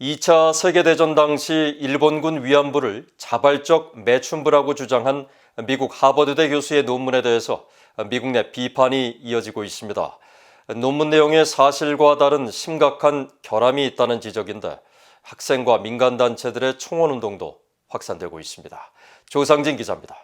2차 세계대전 당시 일본군 위안부를 자발적 매춘부라고 주장한 미국 하버드대 교수의 논문에 대해서 미국 내 비판이 이어지고 있습니다. 논문 내용에 사실과 다른 심각한 결함이 있다는 지적인데 학생과 민간단체들의 청원운동도 확산되고 있습니다. 조상진 기자입니다.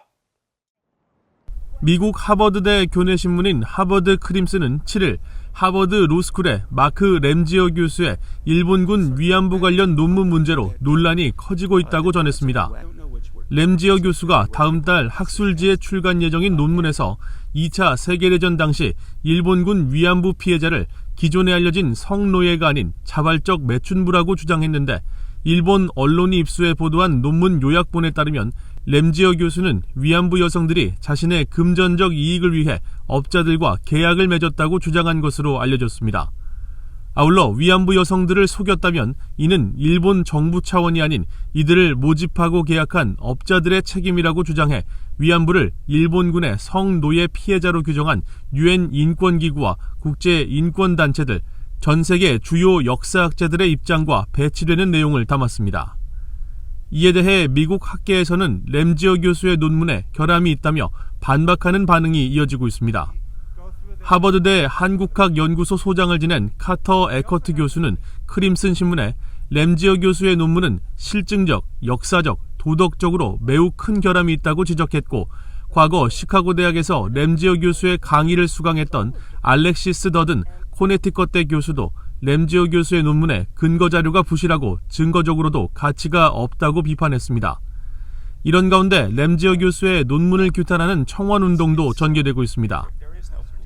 미국 하버드대 교내신문인 하버드 크림슨은 7일 하버드 로스쿨의 마크 램지어 교수의 일본군 위안부 관련 논문 문제로 논란이 커지고 있다고 전했습니다. 램지어 교수가 다음 달 학술지에 출간 예정인 논문에서 2차 세계대전 당시 일본군 위안부 피해자를 기존에 알려진 성노예가 아닌 자발적 매춘부라고 주장했는데 일본 언론이 입수해 보도한 논문 요약본에 따르면 램지어 교수는 위안부 여성들이 자신의 금전적 이익을 위해 업자들과 계약을 맺었다고 주장한 것으로 알려졌습니다. 아울러 위안부 여성들을 속였다면 이는 일본 정부 차원이 아닌 이들을 모집하고 계약한 업자들의 책임이라고 주장해 위안부를 일본군의 성노예 피해자로 규정한 유엔 인권기구와 국제인권단체들, 전 세계 주요 역사학자들의 입장과 배치되는 내용을 담았습니다. 이에 대해 미국 학계에서는 램지어 교수의 논문에 결함이 있다며 반박하는 반응이 이어지고 있습니다. 하버드대 한국학연구소 소장을 지낸 카터 에커트 교수는 크림슨 신문에 램지어 교수의 논문은 실증적, 역사적, 도덕적으로 매우 큰 결함이 있다고 지적했고 과거 시카고 대학에서 램지어 교수의 강의를 수강했던 알렉시스 더든 코네티컷대 교수도 램지어 교수의 논문에 근거 자료가 부실하고 증거적으로도 가치가 없다고 비판했습니다. 이런 가운데 램지어 교수의 논문을 규탄하는 청원운동도 전개되고 있습니다.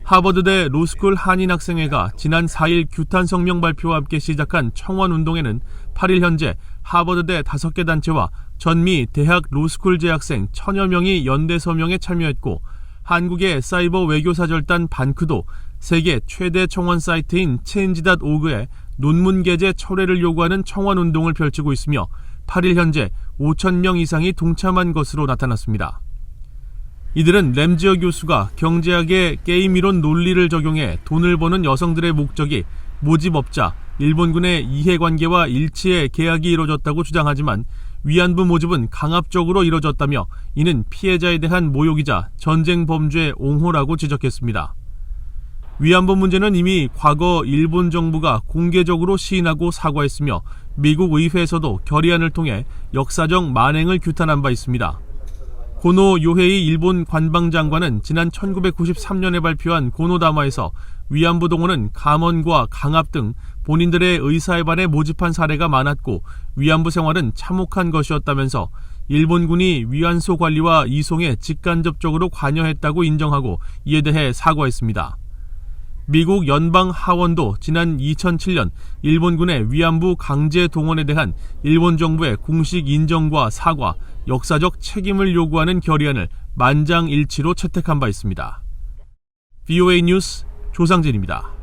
하버드대 로스쿨 한인학생회가 지난 4일 규탄 성명 발표와 함께 시작한 청원운동에는 8일 현재 하버드대 5개 단체와 전미 대학 로스쿨 재학생 1000여 명이 연대 서명에 참여했고 한국의 사이버 외교사절단 반크도 세계 최대 청원 사이트인 change.org에 논문 게재 철회를 요구하는 청원운동을 펼치고 있으며 8일 현재 5,000명 이상이 동참한 것으로 나타났습니다. 이들은 램지어 교수가 경제학의 게임이론 논리를 적용해 돈을 버는 여성들의 목적이 모집업자, 일본군의 이해관계와 일치해 계약이 이루어졌다고 주장하지만 위안부 모집은 강압적으로 이루어졌다며 이는 피해자에 대한 모욕이자 전쟁 범죄 옹호라고 지적했습니다. 위안부 문제는 이미 과거 일본 정부가 공개적으로 시인하고 사과했으며 미국 의회에서도 결의안을 통해 역사적 만행을 규탄한 바 있습니다. 고노 요헤이 일본 관방장관은 지난 1993년에 발표한 고노다마에서 위안부 동원은 감언과 강압 등 본인들의 의사에 반해 모집한 사례가 많았고 위안부 생활은 참혹한 것이었다면서 일본군이 위안소 관리와 이송에 직간접적으로 관여했다고 인정하고 이에 대해 사과했습니다. 미국 연방 하원도 지난 2007년 일본군의 위안부 강제 동원에 대한 일본 정부의 공식 인정과 사과, 역사적 책임을 요구하는 결의안을 만장일치로 채택한 바 있습니다. VOA 뉴스 조상진입니다.